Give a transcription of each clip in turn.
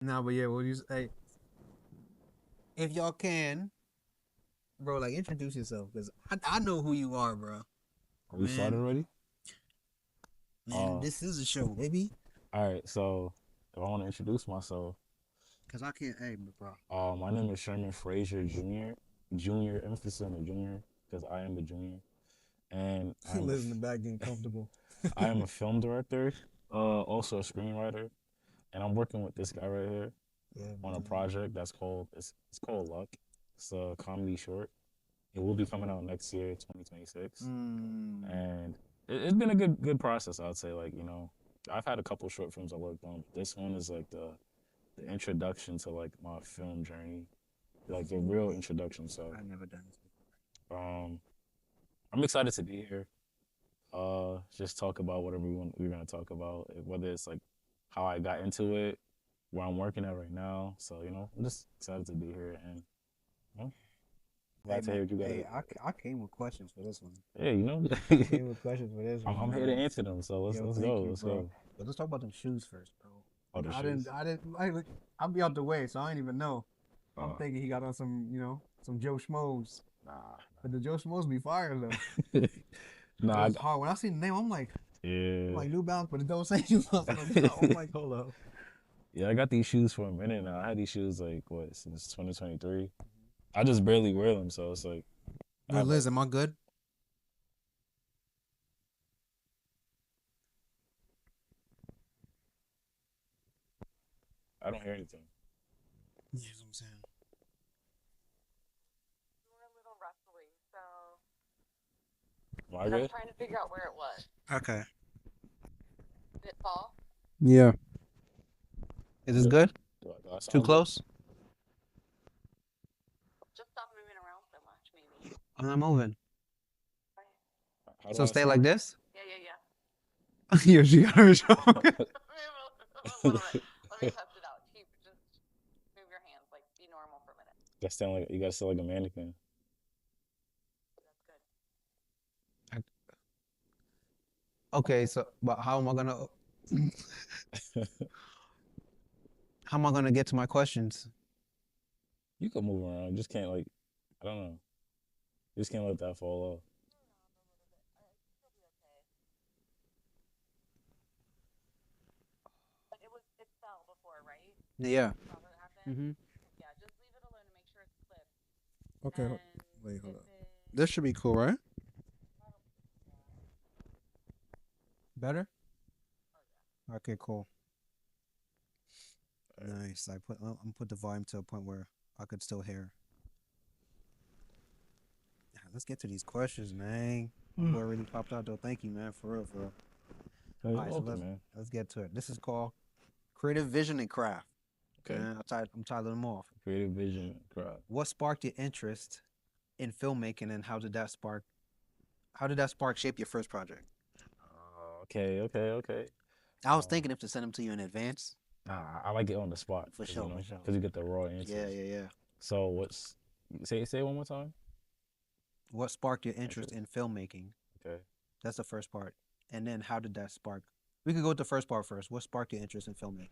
Nah, but yeah, what you say? If y'all can, bro, like introduce yourself, cause I know who you are, bro. We started Man, already? man, Uh, this is a show, baby. all right. So, if I want to introduce myself, Cause I can't, hey, bro. my name is Sherman Fraser Jr. Junior, emphasis on the junior, because I am a junior, and He lives in the back getting comfortable. I am a film director, also a screenwriter, and I'm working with this guy right here Yeah, on a man. project it's called Luck. It's a comedy short. It will be coming out next year, 2026, Mm. and it's been a good process. I'd say, like, I've had a couple short films I worked on. But this one is like the introduction to like my film journey, like the real introduction. So I've never done this um, I'm excited to be here. Just talk about whatever we're gonna talk about, whether it's like how I got into it, where I'm working at right now. So I'm just excited to be here, and you know, before. Hey, glad to man. hear what you got. Hey, I came with questions for this one. Yeah, I came with questions for this one, I'm here to man. answer them. So let's Yo, let's thank go. you, Let's bro. go. But let's talk about them shoes first, bro. Oh, the I didn't, shoes. I didn't, I, I'll be out the way, so I didn't even know. I'm Uh, thinking he got on some, some Joe Schmoes. nah. But the Joe Schmoes be fire though. Nah, It was hard. When I seen the name, I'm yeah. like New Balance, but it don't say New Balance on the top. I'm like, hold up. Yeah, I got these shoes for a minute now. I had these shoes like what since 2023. I just barely wear them, so it's like I Yo, have like Liz, am I good? I don't hear anything. Yeah, that's what I'm saying. You were a little rustly, so Am I I was good? trying to figure out where it was. Okay. Did it fall? Yeah. Is I'm this good. good? Do I Too sound good? close? Just stop moving around so much, maybe. I'm not moving. Right. How do So I stay like sound? this? Yeah, yeah, yeah. Yeah, she got her show. A little bit. Let me test it out. Keep just move your hands, like be normal for a minute. You gotta sound like a mannequin. That's good. Okay, so but how am I gonna get to my questions? You can move around. You just can't like I don't know. You just can't let that fall off. Move around a little bit. You'll be okay. But it fell before, right? Yeah. You saw what happened? Mm-hmm. Yeah, just leave it alone and make sure it's clipped. Okay. And Wait, hold if up. it This should be cool, right? probably, yeah. Better? Oh yeah. Okay, cool. Nice. I'm put the volume to a point where I could still hear. Yeah, let's get to these questions, man. My boy really popped out though. Thank you, man. For real, for real. Hey, All you're right, so welcome, let's man. let's get to it. This is called creative vision and craft. Okay. I'm titling them off. Creative vision, crowd. What sparked your interest in filmmaking, and how did that spark shape your first project? Okay, okay, okay. I was Um, thinking if to send them to you in advance. I like it on the spot For because sure, for sure. because you get the raw Yeah, answers. yeah, yeah. So what's say it one more time? What sparked your interest Interest. in filmmaking? Okay. That's the first part. And then how did that spark? We could go with the first part first. What sparked your interest in filmmaking?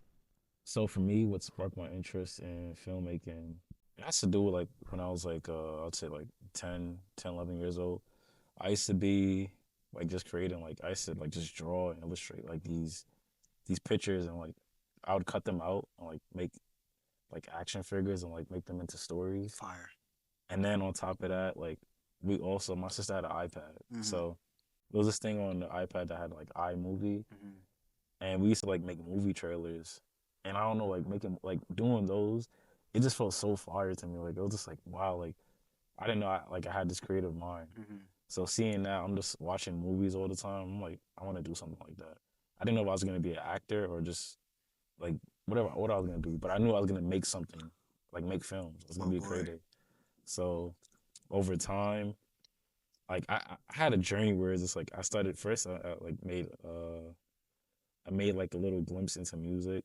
So for me, what sparked my interest in filmmaking it has to do with like when I was like I'd say like 11 years old. I used to be like just creating like I used to like just draw and illustrate like these pictures and like I would cut them out and like make like action figures and like make them into stories. Fire. And then on top of that, like we also my sister had an iPad. Mm-hmm. So there was this thing on the iPad that had like iMovie Mm-hmm. and we used to like make movie trailers. And I don't know, like making like doing those, it just felt so fire to me. Like it was just like wow, like I didn't know I had this creative mind. Mm-hmm. So seeing that, I'm just watching movies all the time. I'm like, I want to do something like that. I didn't know if I was gonna be an actor or just like whatever what I was gonna do, but I knew I was gonna make something, like make films. I was gonna Oh be a boy. creative. So over time, like I had a journey where it's just like I started first. I like I made like a little glimpse into music.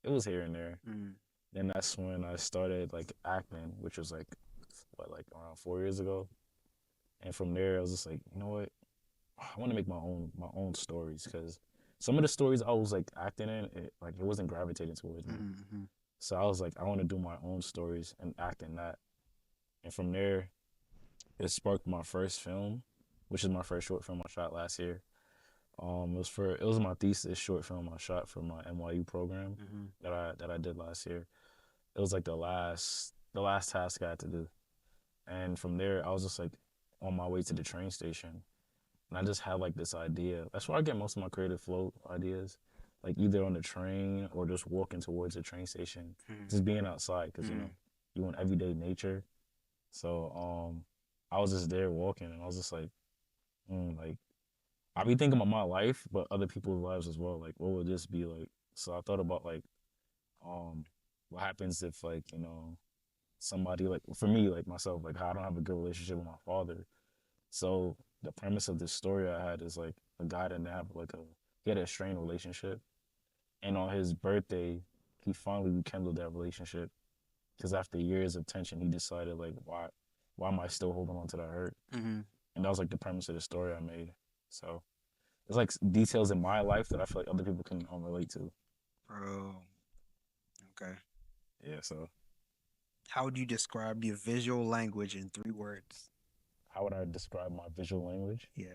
It was here and there. Mm. Then that's when I started like acting, which was like what like around 4 years ago. And from there, I was just like, you know what? I want to make my own stories because some of the stories I was like acting in, like it wasn't gravitating towards me. Mm-hmm. So I was like, I want to do my own stories and act in that. And from there, it sparked my first film, which is my first short film I shot last year. It was my thesis short film I shot for my NYU program that I did last year. It was like the last task I had to do. And from there, I was just like on my way to the train station, and I just had like this idea. That's where I get most of my creative flow ideas, like either on the train or just walking towards the train station, just being outside because you want everyday nature. So I was just there walking, and I was just like I be thinking about my life, but other people's lives as well. Like, what would this be like? So I thought about like um what happens if like somebody like for me like myself like how I don't have a good relationship with my father. So the premise of this story I had is like a guy that didn't have like a he had a strained relationship, and on his birthday he finally rekindled that relationship because after years of tension he decided like why am I still holding on to that hurt? Mm-hmm. And that was like the premise of the story I made. So it's like details in my life that I feel like other people can relate to. Bro. Okay. Yeah. So How would you describe your visual language in 3 words? how would I describe my visual language? Yeah.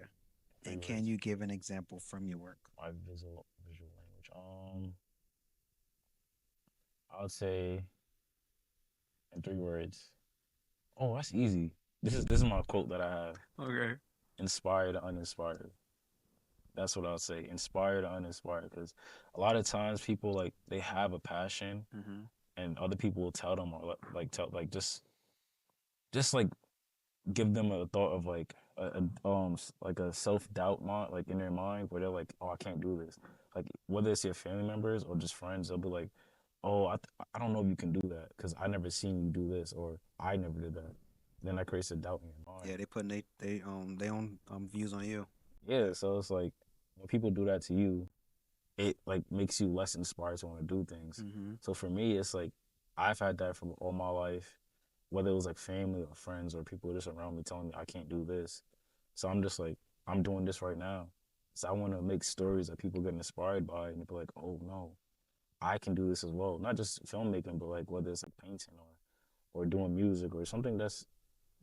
Three And words. can you give an example from your work? My visual language. I would say in 3 words. Oh, that's easy. This is my quote that I have. Okay. Inspired, uninspired. That's what I would say. Inspired, uninspired. Because a lot of times people like they have a passion, Mm-hmm. and other people will tell them or like tell like just like give them a thought of like like a self-doubt like in their mind where they're like, oh, I can't do this. Like whether it's your family members or just friends, they'll be like, oh, I don't know if you can do that because I never seen you do this or I never did that. Then that creates a doubt in your mind. Yeah, they putting they own views on you. Yeah, so it's like when people do that to you, it like makes you less inspired to want to do things. Mm-hmm. So for me, it's like I've had that from all my life, whether it was like family or friends or people just around me telling me I can't do this. So I'm just like, I'm doing this right now. So I want to make stories that people get inspired by and be like, oh no, I can do this as well. Not just filmmaking, but like whether it's like painting or doing music or something that's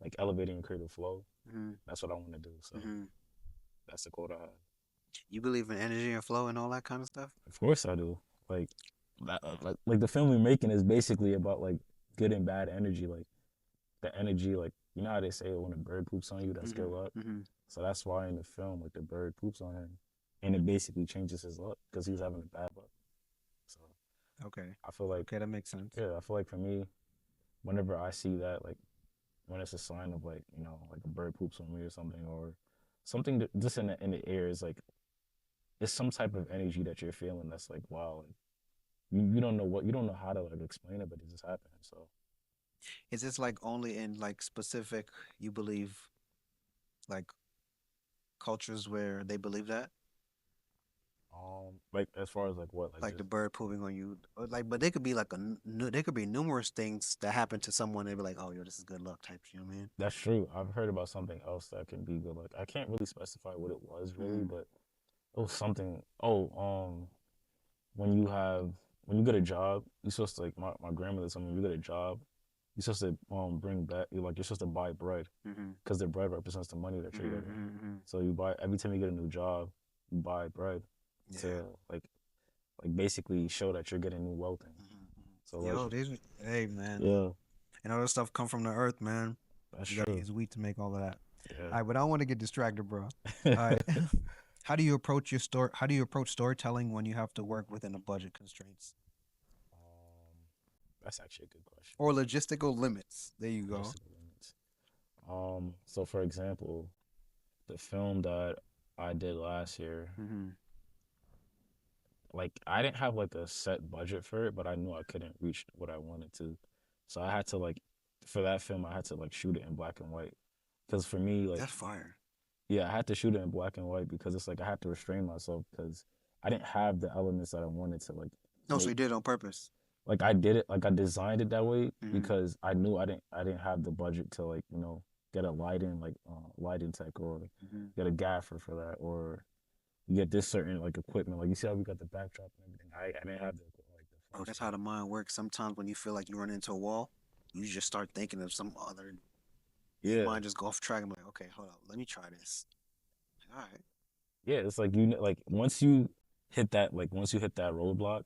like elevating your creative flow. Mm-hmm. That's what I want to do. So Mm-hmm. that's the quote I have. You believe in energy and flow and all that kind of stuff? Of course I do. Like that, like the film we're making is basically about like good and bad energy. Like the energy, like you know how they say when a bird poops on you, that's good luck. Mm-hmm. So that's why in the film, like the bird poops on him, and it basically changes his luck because he was having a bad luck. So Okay. I feel like, Okay, that makes sense. yeah, I feel like for me, whenever I see that, like when it's a sign of like like a bird poops on me or something, or something that just in the air is like it's some type of energy that you're feeling that's like wow, like you don't know you don't know how to like explain it, but it just happened. So Is this like only in like specific you believe like cultures where they believe that? like as far as like what like Like the just bird pooping on you, or like, but they could be like there could be numerous things that happen to someone. They be like, oh, yo, this is good luck type. You know what I mean? that's true. I've heard about something else that can be good. Like I can't really specify what it was really, Mm-hmm. but it was something. Oh, when you have when you get a job, you're supposed to like my grandmother told me when you get a job, you're supposed to bring back you're supposed to buy bread Mm-hmm. because the bread represents the money that you're Mm-hmm. getting. Mm-hmm. So you buy every time you get a new job, you buy bread Yeah. to like basically show that you're getting new wealth in. So like Yo, these, hey man, yeah, and all this stuff come from the earth, man. that's You gotta true. use wheat to make all of that. All Yeah. right, but I don't want to get distracted, bro. All right. How do you approach your story? How do you approach storytelling when you have to work within a budget constraints That's actually a good question. or logistical limits? There you go. Logistical limits. So for example, the film that I did last year, Mm-hmm. like I didn't have like a set budget for it, but I knew I couldn't reach what I wanted to. So I had to like for that film I had to like shoot it in black and white. Cuz for me like That's fire. yeah, I had to shoot it in black and white because it's like I had to restrain myself because I didn't have the elements that I wanted to like No, so make. you did it on purpose. Like I did it like I designed it that way Mhm. because I knew I didn't have the budget to like, get a lighting tech or Mm-hmm. get a gaffer for that or you get this certain like equipment. Like you see how we got the backdrop and everything. I didn't have the equipment like the Bro, that's how the mind works. Sometimes when you feel like you run into a wall, you just start thinking of some other. Your Yeah, mind just go off track. I'm like, okay, hold up, let me try this. All right. yeah. It's like like once you hit that roadblock,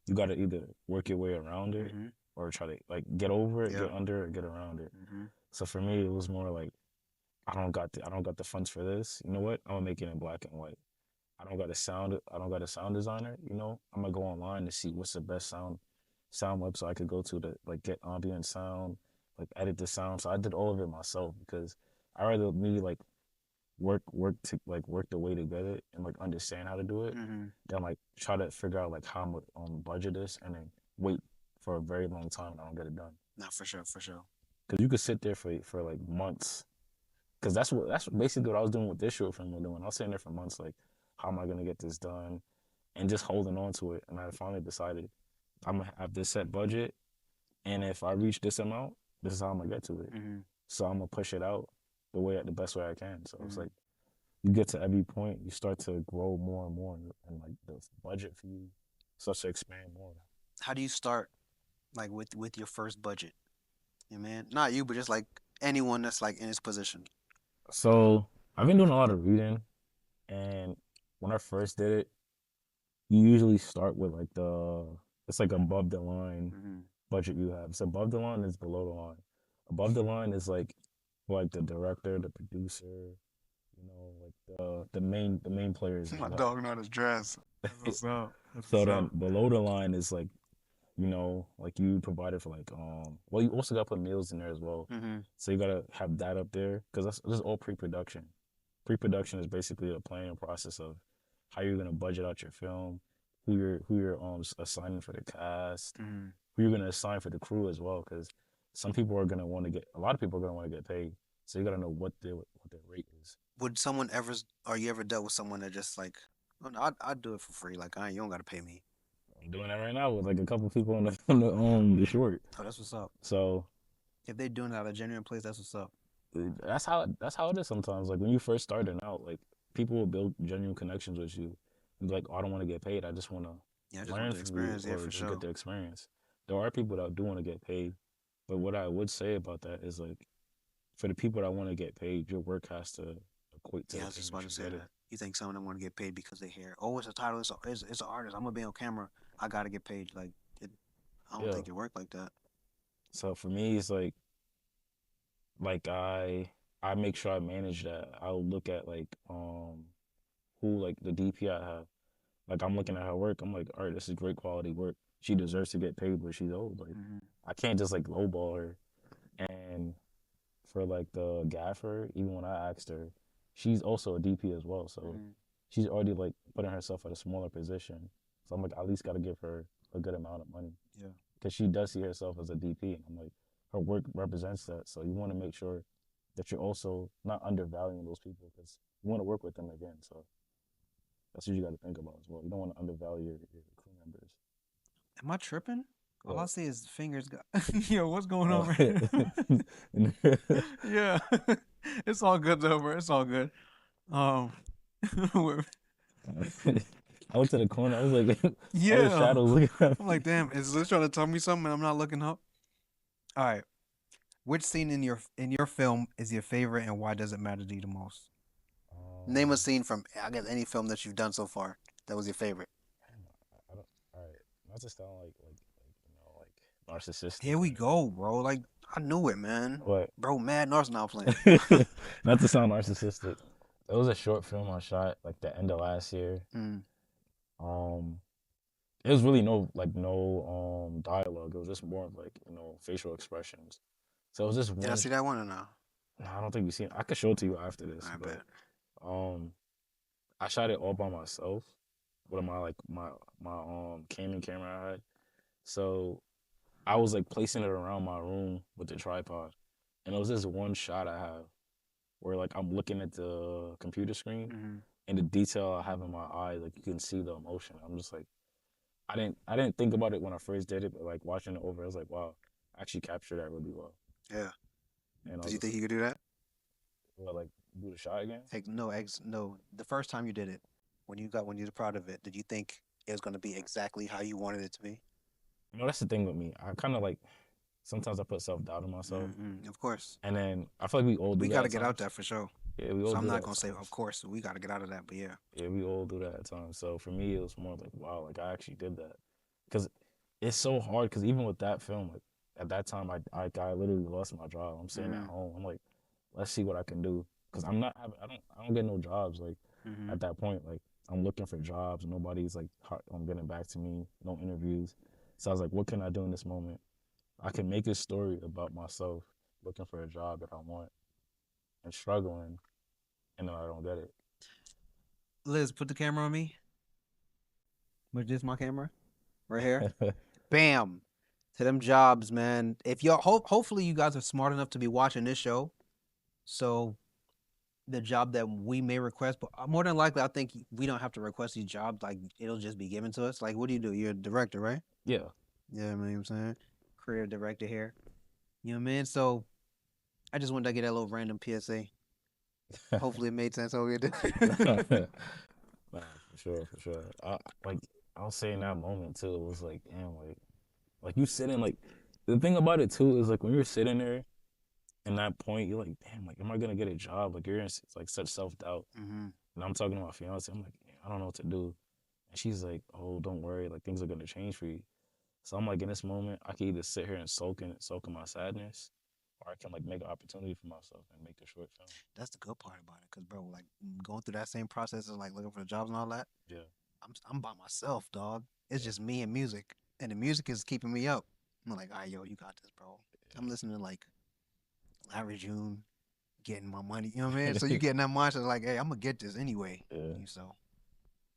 you got to either work your way around it Mm-hmm. or try to like get over it, Yeah. get under it, get around it. Mm-hmm. So for me, it was more like I don't got the funds for this. You know what? I'm gonna make it in black and white. I don't got a sound designer, you know. I'm gonna go online to see what's the best sound website I could go to like get ambient sound, like edit the sound. So I did all of it myself because I rather me like work the way to get it and like understand how to do it Mm-hmm. than like try to figure out like how much budget this and then wait for a very long time and I don't get it done. Not for sure, for sure. Because you could sit there for like months. Because that's basically what I was doing with this short film we're doing. I was sitting there for months like, how am I gonna get this done? And just holding on to it. And I finally decided I'm gonna have this set budget, and if I reach this amount, this is how I'm gonna get to it. Mm-hmm. So I'm gonna push it out the best way I can. So it's Mm-hmm. like you get to every point, you start to grow more and more, and like the budget for you starts to expand more. How do you start, like with your first budget? Yeah, man. Not you, but just like anyone that's like in his position. So I've been doing a lot of reading, and when I first did it, you usually start with like it's like above the line Mm-hmm. budget you have. So above the line is below the line. Above the line is like the director, the producer, you know, like the main players as My well. dog not his dress. That's what's up. That's So what's then up. below the line is like, you know, like you provided for like well you also gotta put meals in there as well. Mm-hmm. So you gotta have that up there because this is all pre-production. Pre-production is basically the planning process of how you're gonna budget out your film, who you're assigning for the cast, Mm-hmm. who you're gonna assign for the crew as well. Because some people are gonna want to get a lot of people are gonna want to get paid. So you gotta know what their rate is. Would someone ever, or you ever dealt with someone that just like, oh, no, I'd do it for free. Like, you don't gotta pay me. I'm doing that right now with like a couple people on the short. Oh, that's what's up. So If they're doing it out of a genuine place, that's what's up. that's how it is sometimes. Like when you first starting out, like people will build genuine connections with you and be like, oh, I don't want to get paid. I just want Yeah, I to just want learn the from you experience. Yeah, or for just get sure. the experience. There are people that do want to get paid, but what I would say about that is like for the people that want to get paid, your work has to equate to Yeah, I the was thing just that about to you're say getting. that. You think some of them want to get paid because they hear, oh, it's a title, it's an artist. I'm gonna be on camera. I gotta get paid. Like, I don't Yeah. think it worked like that. So for me, it's like I make sure I manage that. I'll look at like who like the DP I have. Like I'm looking at her work. I'm like, all right, this is great quality work. She deserves to get paid, but she's old. Like Mm-hmm. I can't just like lowball her. And for like the gaffer, even when I asked her, she's also a DP as well. So Mm-hmm. she's already like putting herself at a smaller position. So I'm like, I at least got to give her a good amount of money Yeah. because she does see herself as a DP. And I'm like, her work represents that. So you want to make sure that you're also not undervaluing those people because you want to work with them again. So that's what you got to think about as well. You don't want to undervalue your crew members. Am I tripping? All I But see is fingers. Yo, what's going on oh, right now? Yeah, it's all good though, bro. It's all good. Um, we're- I went to the corner. I was like, all the yeah. shadows looking at I'm me. like, damn, is Liz trying to tell me something and I'm not looking up? All right. Which scene in your film is your favorite and why does it matter to you the most? Name a Um, scene from I guess any film that you've done so far that was your favorite. I don't. All right, not to sound like you know like narcissistic Here we go, bro. Like I knew it, man. or Bro, mad Nar's now playing. not to sound narcissistic. It was a short film I shot like the end of last year. Mm. Um, it was really no dialogue. It was just more of like you know facial expressions. So it was just Did I one. see that one or no? No, I don't think you've seen it. I could show it to you after this, I but bet. um, I shot it all by myself with my Canon camera I had. So I was like placing it around my room with the tripod, and it was this one shot I have where like I'm looking at the computer screen Mm-hmm. and the detail I have in my eye, like you can see the emotion. I'm just like I didn't think about it when I first did it, but like watching it over, I was like, wow, I actually captured that really well. Yeah. And I Did was you just think like, you could do that? well, like do the shot again. No. The first time you did it, when you were proud of it, did you think it was gonna be exactly how you wanted it to be? That's the thing with me. I kind of like sometimes I put self doubt in myself, Of course, and then I feel like we all do we that got to at get out times. that for sure. Yeah, we all So I'm do not that at gonna say, of times. course, we got to get out of that. But yeah, Yeah, we all do that at times. So for me, it was more like, wow, like I actually did that, because it's so hard. Because even with that film, like at that time, I literally lost my job. I'm sitting at hmm home. I'm like, let's see what I can do, because I'm not having, I don't get no jobs. Like hmm at that point, like I'm looking for jobs. Nobody's like getting back to me. No interviews. So I was like, what can I do in this moment? I can make a story about myself looking for a job that I want and struggling, and then I don't get it. Liz, put the camera on me. But this my camera right here. Bam. To them jobs, man. If y'all hopefully you guys are smart enough to be watching this show. So the job that we may request, but more than likely I think we don't have to request these jobs. Like it'll just be given to us. Like what do? You're a director, right? Yeah. Yeah, you know what I'm saying? Career director here. You know what I mean? So I just wanted to get that little random PSA. Hopefully it made sense over here. Nah, for sure, for sure. Like I was saying that moment too. It was like, damn, like you sitting like the thing about it too is like when you're sitting there in that point, you're like, damn, like am I gonna get a job? Like you're in like such self doubt. hmm And I'm talking to my fiance. I'm like, I don't know what to do. And she's like, oh, don't worry, like things are gonna change for you. So I'm like, in this moment, I can either sit here and soak in my sadness, or I can like make an opportunity for myself and make a short film. That's the good part about it, cause bro, like going through that same process of like looking for the jobs and all that. Yeah, I'm by myself, dog. It's yeah, just me and music, and the music is keeping me up. I'm like, all right, yo, you got this, bro. I'm listening to like Larry June, getting my money. You know what I mean? So you getting that mindset like, hey, I'm gonna get this anyway. yeah, So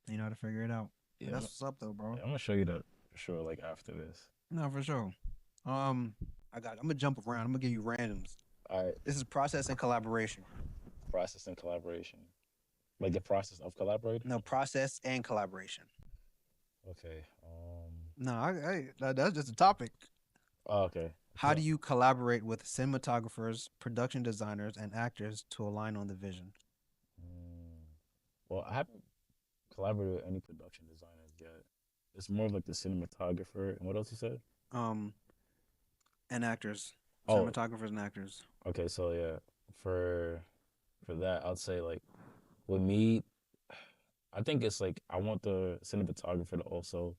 you know how to figure it out. yeah. But that's what's up though, bro. I'm gonna show you that for sure. Like after this. No, for sure. Um, I'm gonna jump around. I'm gonna give you randoms. All right, This is process and collaboration. process and collaboration. Like the process of collaborating. No, process and collaboration. Okay. No, that's just a topic. Oh, okay. How No. do you collaborate with cinematographers, production designers, and actors to align on the vision? Mm, well, I haven't collaborated with any production designers yet. It's more of like the cinematographer. And what else you said? Um, and actors, Oh, cinematographers and actors. okay. So yeah, for for that, I'd say like with me, I think it's like I want the cinematographer to also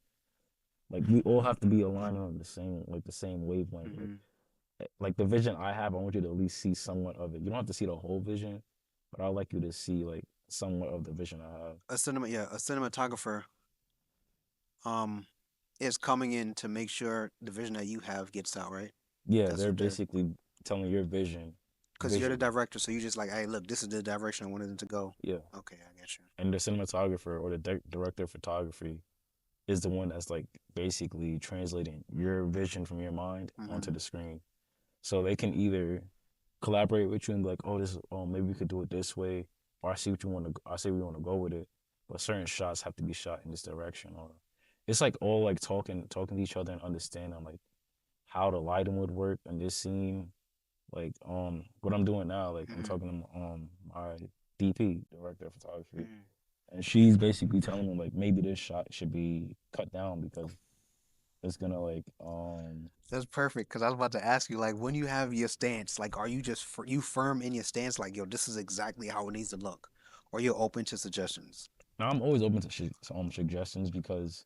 like we all have to be aligned on the same wavelength. Mm-hmm. Like the vision I have, I want you to at least see somewhat of it. You don't have to see the whole vision, but I'd like you to see like somewhat of the vision I have. A cinematographer um is coming in to make sure the vision that you have gets out, right? Yeah, That's they're what they're basically telling your vision because you're the visually. director, so you just like, hey, look, this is the direction I wanted it to go. Yeah, Okay, I get you. and the cinematographer or the director of photography is the one that's like basically translating your vision from your mind Mm-hmm. onto the screen. So they can either collaborate with you and be like, oh, maybe we could do it this way, or I see we want to go with it, but certain shots have to be shot in this direction, or it's like all like talking to each other and understanding like how the lighting would work in this scene. Like what I'm doing now, like I'm Mm-hmm. talking to my DP, director of photography, Mm-hmm. and she's basically telling me like maybe this shot should be cut down because it's gonna like That's perfect because I was about to ask you, like, when you have your stance, like, are you just you firm in your stance, like, yo, this is exactly how it needs to look, or you're open to suggestions? now I'm always open to suggestions because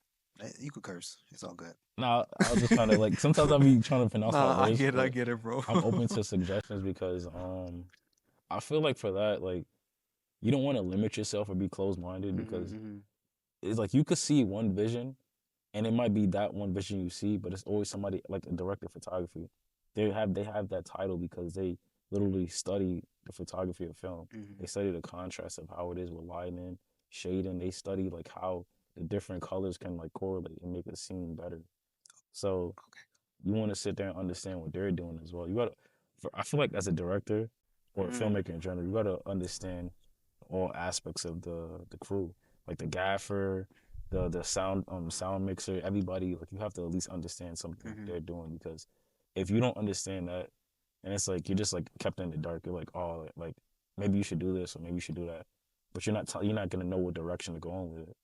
You could curse, it's all good. now I was just trying to like sometimes I'll be trying to pronounce my Nah, words, I but get it, bro. I'm open to suggestions because I feel like for that like you don't want to limit yourself or be closed minded because Mm-hmm, it's like you could see one vision and it might be that one vision you see, but it's always somebody like a director of photography. They have that title because they literally study the photography of film. mm-hmm. They study the contrast of how it is with lighting, shading. They study like how the different colors can like correlate and make a scene better. So Okay. you want to sit there and understand what they're doing as well. You gotta. I feel like as a director or a Mm, filmmaker in general, you gotta understand all aspects of the crew, like the gaffer, the sound mixer, everybody. Like you have to at least understand something mm-hmm. they're doing because if you don't understand that, and it's like you're just like kept in the dark. You're like, oh, like maybe you should do this or maybe you should do that, but you're not gonna know what direction to go on with it.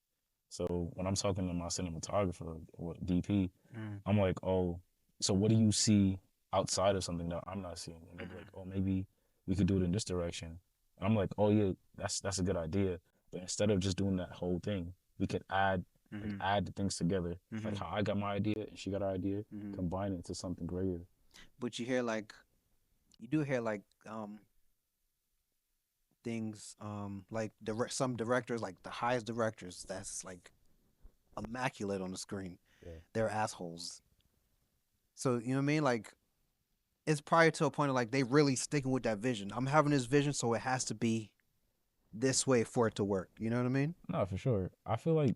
So when I'm talking to my cinematographer or DP, Mm. I'm like, oh, so what do you see outside of something that I'm not seeing? And they're like, oh, maybe we could do it in this direction. And I'm like, oh yeah, that's a good idea. But instead of just doing that whole thing, we could add the things together. Like how I got my idea and she got her idea, combine it into something greater. But you hear like, you do hear like things like some directors, like the highest directors, that's like immaculate on the screen. Yeah. They're assholes. So you know what I mean? Like it's probably to a point of like they really sticking with that vision. I'm having this vision, so it has to be this way for it to work. You know what I mean? No, for sure. I feel like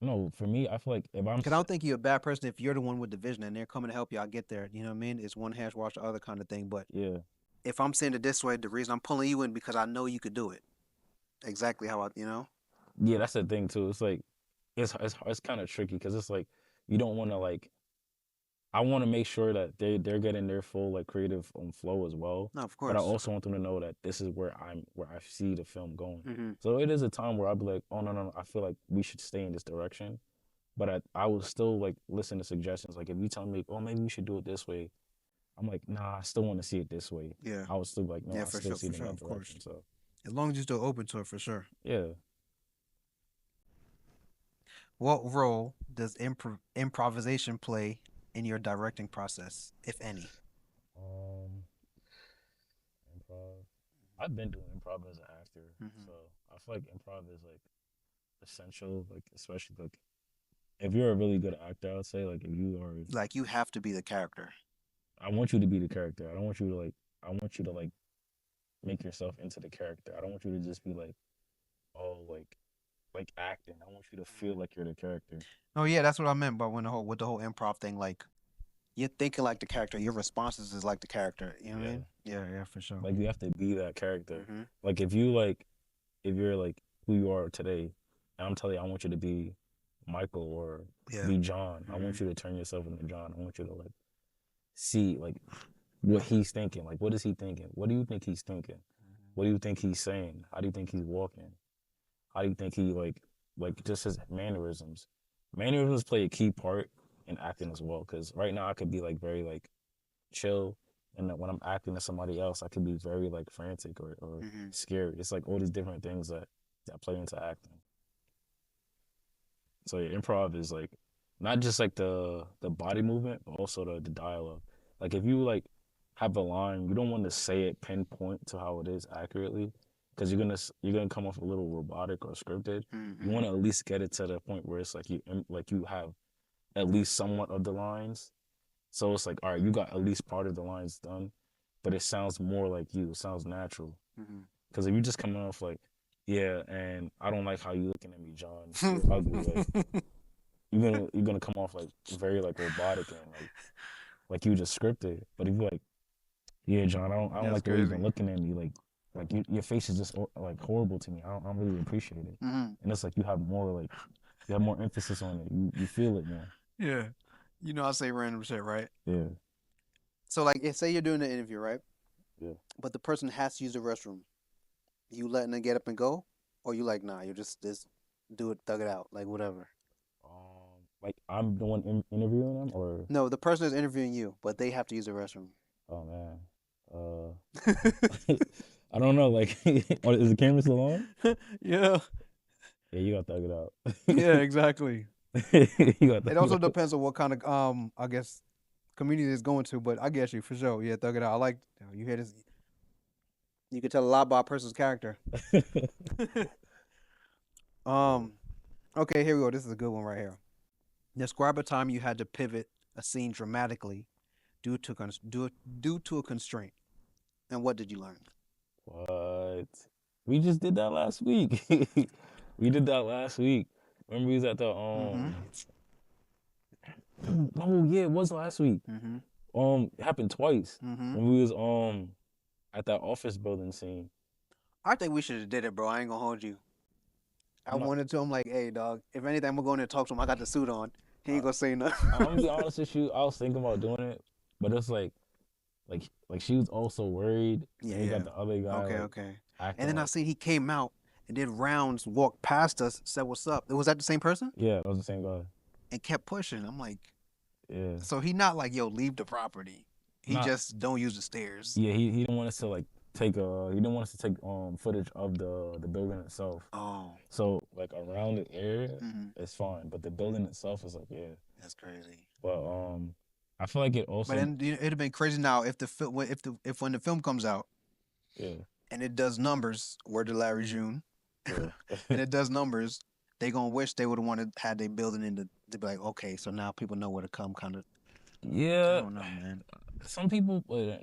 no, for me, I feel like if I'm Because I don't think you're a bad person if you're the one with the vision and they're coming to help you. I get there. You know what I mean? It's one hand wash the other kind of thing. But yeah, if I'm saying it this way, the reason I'm pulling you in because I know you could do it. Exactly how I, you know? yeah, that's the thing too. It's like it's kind of tricky because it's like you don't want to like I want to make sure that they're getting their full like creative flow as well. No, of But I course. also want them to know that this is where I see the film going. Mm-hmm. So it is a time where I'll be like, oh no, I feel like we should stay in this direction. But I will still like listen to suggestions. Like if you tell me, oh maybe we should do it this way, I'm like, nah, I still want to see it this way. Yeah. I was still like, no, Yeah, I for still sure, see it for in sure, that of course. direction. So As long as you're still open to it, for sure. yeah. What role does improvisation play in your directing process, if any? Um, improv. I've been doing improv as an actor, Mm-hmm. so I feel like improv is like essential, like especially like if you're a really good actor, I would say like if you are, Like you have to be the character. I want you to be the character. I don't want you to like, I want you to like make yourself into the character. I don't want you to just be like, oh, like acting. I want you to feel like you're the character. Oh yeah, that's what I meant by when the whole with the whole improv thing. Like you're thinking like the character, your responses is like the character. You know what I Yeah. mean? Yeah, yeah, for sure. Like you have to be that character. Mm-hmm. Like if you're like who you are today, and I'm telling you, I want you to be Michael or Yeah. be John. I want you to turn yourself into John. I want you to like see like what he's thinking. Like what is he thinking? What do you think he's thinking? What do you think he's saying? How do you think he's walking? How do you think he like just his mannerisms? Mannerisms play a key part in acting as well. Cause right now I could be like very like chill, and when I'm acting to somebody else, I could be very like frantic or scared. It's like all these different things that play into acting. So yeah, improv is like not just like the body movement, but also the dialogue. Like if you like have a line, you don't want to say it pinpoint to how it is accurately, because you're gonna come off a little robotic or scripted. Mm-hmm. You want to at least get it to the point where it's like you have at least somewhat of the lines. So it's like, all right, you got at least part of the lines done, but it sounds more like you. It sounds natural. Because if you just come off like, yeah, and I don't like how you looking at me, John. You're ugly. Like you're gonna come off like very like robotic and like you just scripted. But if you like, yeah, John, I don't That's like the way you've crazy. been looking at me. Like your face is just like horrible to me. I don't really appreciate it. Mm-hmm. And it's like you have more emphasis on it. You feel it more. Yeah. You know, I say random shit, right? Yeah. So, like, say you're doing an interview, right? Yeah. But the person has to use the restroom. You letting them get up and go, or you like, nah, you just do it, thug it out, like whatever. Like I'm the one interviewing them, or No, the person is interviewing you, but they have to use the restroom. oh man, I don't know. Like, is the camera still on? Yeah. Yeah, you gotta thug it out. Yeah, exactly. You gotta It also depends on what kind of I guess community it's going to, but I get you for sure. Yeah, thug it out. I like you hear this. You can tell a lot about a person's character. Okay, here we go. This is a good one right here. Describe a time you had to pivot a scene dramatically due to a constraint, and what did you learn? What? We just did that last week. We did that last week. Remember we was at the Oh yeah, it was last week. It happened twice. When we was at that office building scene. I think we should have did it, bro. I ain't gonna hold you. I I'm not- wanted to. I'm like, hey, dog. If anything, I'm gonna go in there and talk to him. I got the suit on. He ain't gonna say nothing. I'm gonna be honest with you. I was thinking about doing it, but it's like she was also worried. Yeah, and we yeah. got the other guy. Okay, like, okay. acting And then I like- see he came out, and did rounds, walked past us, said what's up. Was that the same person? Yeah, that was the same guy. And kept pushing. I'm like, Yeah. so he not like, yo, leave the property. He Not- just don't use the stairs. Yeah, he didn't want us to like take he didn't want us to take footage of the building itself. Oh, So like around the area, mhm. it's fine, but the building itself is like That's crazy. But I feel like it also. But then it'd have been crazy now if the film, if when the film comes out, Yeah. and it does numbers, word to Larry June, Yeah. and it does numbers, they gonna wish they would have wanted had they building in to be like, okay, so now people know where to come, kind of. I Yeah. don't know, man. Some people, but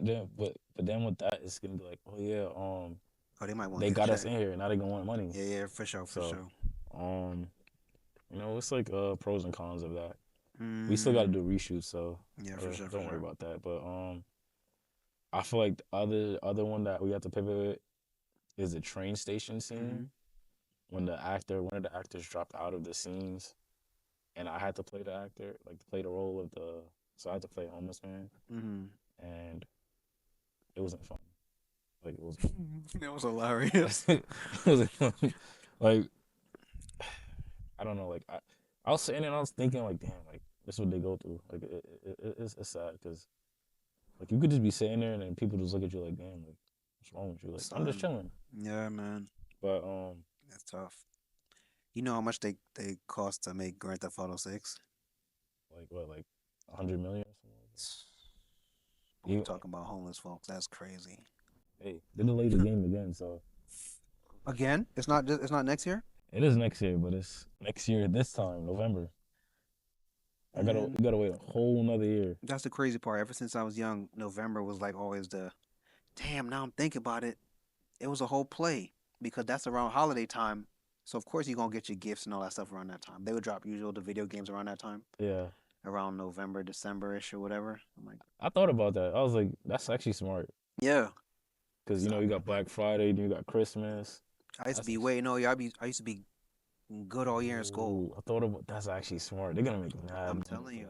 then with that, it's gonna be like, oh yeah, Oh, they might want. they got us in here, now they gonna want money. Yeah, for sure, for sure. You know, it's like pros and cons of that. We still got to do reshoots, so Yeah, for sure. don't worry about that. But I feel like the other one that we have to pivot with is the train station scene when one of the actors dropped out of the scenes, and I had to play the actor, like to play the role of so I had to play a homeless man, and it wasn't fun. Like it was. That was hilarious. It wasn't fun. Like I don't know. Like I was sitting and I was thinking like, damn, like this is what they go through. Like it's sad because like you could just be sitting there and then people just look at you like, damn, like what's wrong with you? Like I'm just chilling. Yeah, man. But That's tough. You know how much they cost to make Grand Theft Auto 6? like what, like 100 million or something like that? We're talking about homeless folks. That's crazy. Hey, they delayed the game again, so again, it's not next year. It is next year, but it's next year this time, November. We gotta wait a whole another year. That's the crazy part. Ever since I was young, November was like always the damn. Now I'm thinking about it. It was a whole play because that's around holiday time. So of course you're gonna get your gifts and all that stuff around that time. They would drop usual the video games around that time. Yeah. Around November, December-ish or whatever. I'm like, I thought about that. I was like, that's actually smart. Yeah. Because you know you got Black Friday, then you got Christmas. I used to be I used to be good all year in school. Ooh, I thought about that's actually smart. They're gonna make me mad. I'm telling you.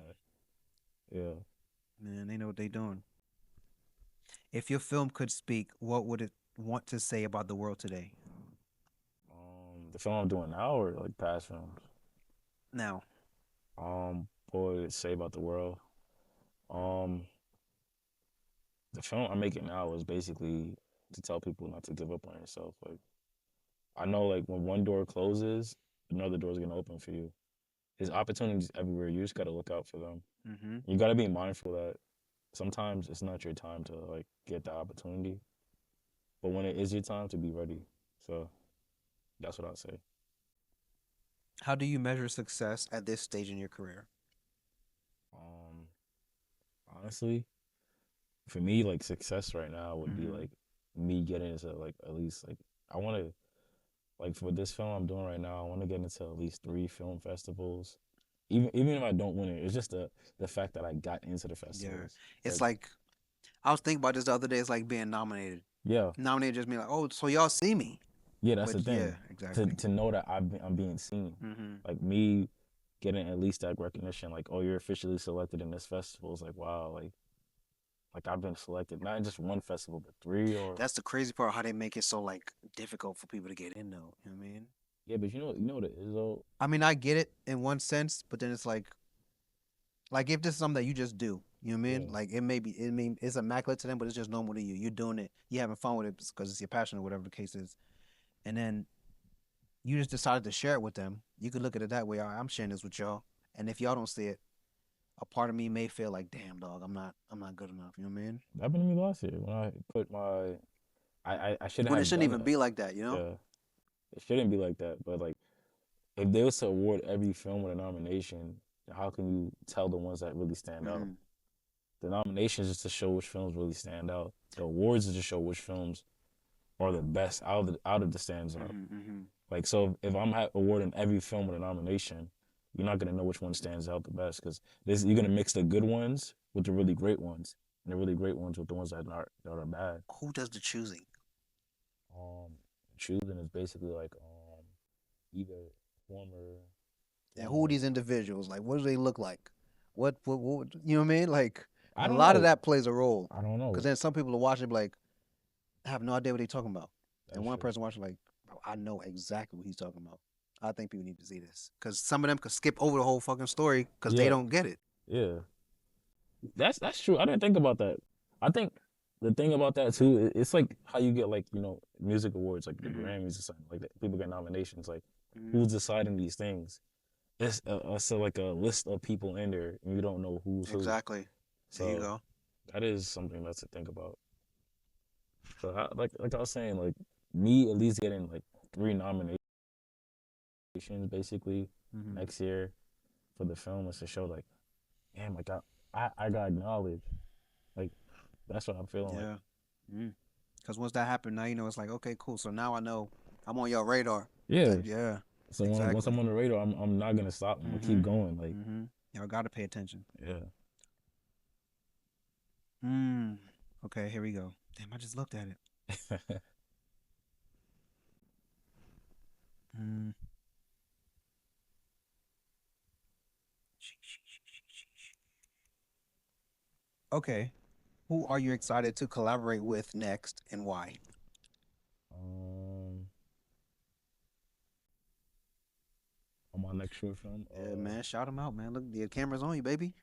Yeah. Man, they know what they're doing. If your film could speak, what would it want to say about the world today? The film I'm doing now or like past films? Now. What would it say about the world? The film I'm making now is basically to tell people not to give up on yourself. Like, I know like when one door closes, another door is gonna open for you. There's opportunities everywhere. You just gotta look out for them. You gotta be mindful that sometimes it's not your time to like get the opportunity, but when it is your time, to be ready. So that's what I'd say. How do you measure success at this stage in your career? Honestly, for me, like success right now would be like me getting into like at least like I want to like for this film I'm doing right now, I want to get into at least 3 film festivals. Even if I don't win it, it's just the fact that I got into the festivals. Yeah. It's like I was thinking about this the other day. It's like being nominated. Yeah. Nominated just mean like, oh, so y'all see me. Yeah, that's the thing. Yeah, exactly. To know that I'm being seen. Like me getting at least that recognition, like, oh, you're officially selected in this festival. It's like, wow, like I've been selected, not just one festival, but 3 or. That's the crazy part, how they make it so like difficult for people to get in though. You know what I mean? Yeah, but you know what it is though? I mean, I get it in one sense, but then it's like if this is something that you just do, you know what I mean? Yeah. Like it's immaculate to them, but it's just normal to you. You're doing it, you're having fun with it because it's your passion or whatever the case is. And then you just decided to share it with them. You could look at it that way. All right, I'm sharing this with y'all. And if y'all don't see it, a part of me may feel like, damn, dog, I'm not good enough. You know what I mean? That happened to me last year when I put my, I shouldn't. When it shouldn't even be like that, you know? Yeah, it shouldn't be like that. But like, if they was to award every film with a nomination, how can you tell the ones that really stand out? The nominations is to show which films really stand out. The awards is to show which films are the best out of the stands up. Like, so if I'm awarding every film with a nomination, you're not gonna know which one stands out the best because you're gonna mix the good ones with the really great ones, and the really great ones with the ones that are bad. Who does the choosing? Choosing is basically like either former. And who are these individuals? Like, what do they look like? What you know what I mean? Like, I a don't lot know. of that plays a role. I don't know. Because then some people will watch it be like, I have no idea what they're talking about. That's and one true. person watching like, bro, I know exactly what he's talking about. I think people need to see this because some of them could skip over the whole fucking story because they Yeah, don't get it. yeah. That's true. I didn't think about that. I think the thing about that too, it's like how you get like music awards, like the Grammys or something like that. People get nominations. Like who's deciding these things? It's like a list of people in there, and you don't know who's who. Exactly. There you So go. that is something that's to think about. So like I was saying, like me at least getting like 3 nominations basically next year for the film is to show like, damn, like I got acknowledged. Like that's what I'm feeling like. Yeah. Because once that happened, now you know it's like, okay, cool. So now I know I'm on your radar. Yeah. Yeah. So once I'm on the radar, I'm not gonna stop. I'm gonna keep going. Like Y'all gotta pay attention. yeah. Okay, here we go. Damn, I just looked at it. Okay. Who are you excited to collaborate with next and why? On my next short film. Yeah, man, shout him out, man. Look, the camera's on you, baby.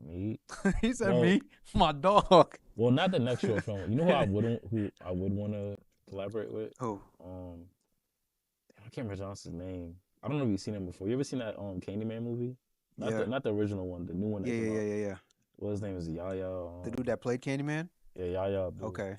Me. He said Well, me, my dog. Well, not the next short film. You know who I would want to collaborate with? Who? I can't remember Johnson's name. I don't know if you've seen him before. You ever seen that Candyman movie? Yeah. Not the original one, the new one that came out. Yeah. Well, his name is Yaya. The dude that played Candyman? Yeah, Yaya. Okay.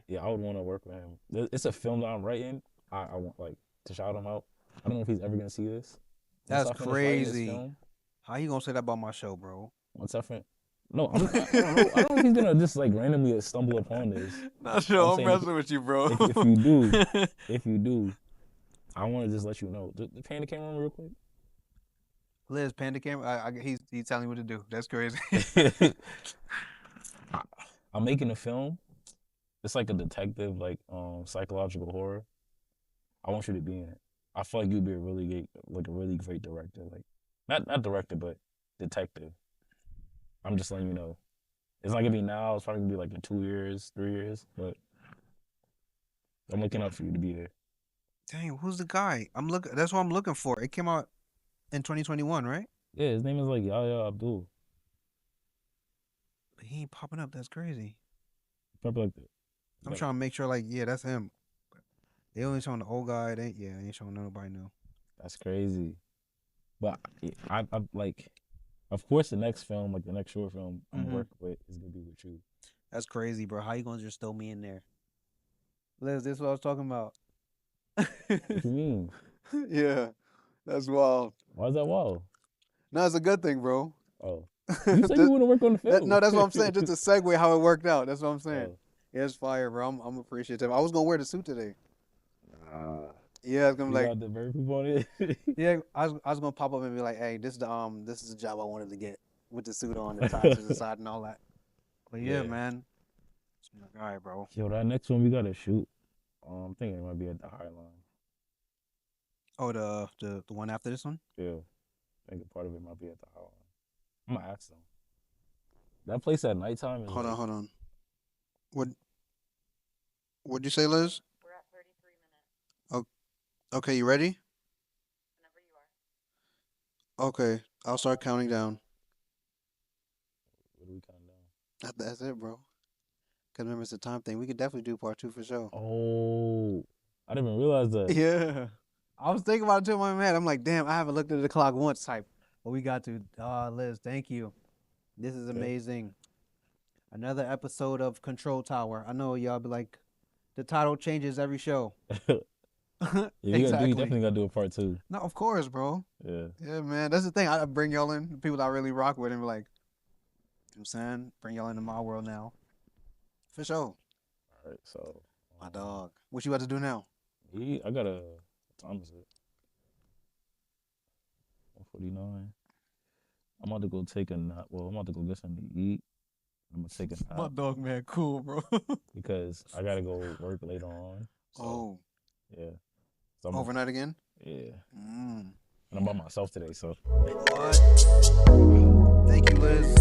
Yeah, I would want to work with him. It's a film that I'm writing. I want like to shout him out. I don't know if he's ever gonna see this. That's crazy. How you gonna say that about my show, bro? Once I fin- No, I don't know. I don't know if he's gonna just like randomly stumble upon this. Not sure. I'm messing with you, bro. If you do, I want to just let you know. Just pan the camera on real quick. Liz, pan the camera. He's telling me what to do. That's crazy. I'm making a film. It's like a detective, like psychological horror. I want you to be in it. I feel like you'd be a really great director. Like not director, but detective. I'm just letting you know. It's not gonna be now. It's probably gonna be like in 2 years, 3 years. But I'm looking up for you to be there. Dang, who's the guy? That's what I'm looking for. It came out in 2021, right? Yeah, his name is like Yahya Abdul. But he ain't popping up. That's crazy. Probably like that. I'm trying to make sure, like, yeah, that's him. They only showing the old guy. They ain't showing nobody new. That's crazy. But I like, of course, the next film, like the next short film I'm gonna work with is gonna be with you. That's crazy, bro. How you gonna just throw me in there? Liz, this is what I was talking about. What you mean? Yeah, that's wild. Why is that wild? No, it's a good thing, bro. Oh, you said you want to work on the film. No, that's what I'm saying. Just to segue how it worked out. That's what I'm saying. Oh. Yeah, it's fire, bro. I'm appreciative. I was gonna wear the suit today. Yeah, it's gonna be like got the bird poop on it. yeah. I was gonna pop up and be like, hey, this is the job I wanted to get with the suit on, the tie to the side, and all that. But yeah, man. All right, bro. Yo, that next one we gotta shoot. I'm thinking it might be at the High Line. Oh, the one after this one? Yeah, I think a part of it might be at the High Line. I'm gonna ask them. That place at nighttime is Hold on. What'd you say, Liz? We're at 33 minutes. Okay, you ready? Whenever you are. Okay, I'll start counting down. What do we count down? That's it, bro. Cause remember it's a time thing. We could definitely do part 2 for sure. Oh, I didn't even realize that. Yeah, I was thinking about it too in my head. I'm like, damn, I haven't looked at the clock once. Type, but we got to. Liz, thank you. This is amazing. Another episode of Control Tower. I know y'all be like, the title changes every show. Yeah, you definitely gotta do a part 2. No, of course, bro. Yeah. Yeah, man. That's the thing. I bring y'all in, the people that I really rock with, and be like, you know what I'm saying? Bring y'all into my world now. For sure. All right, so My dog. What you about to do now? I got a what time is it? 1:49. I'm about to go take a nap. Well, I'm about to go get something to eat. I'm gonna take a nap. My dog, man. Cool, bro. Because I gotta go work later on. So, yeah. So Overnight again? Yeah. Mm. And I'm by myself today, so. What? Thank you, Liz.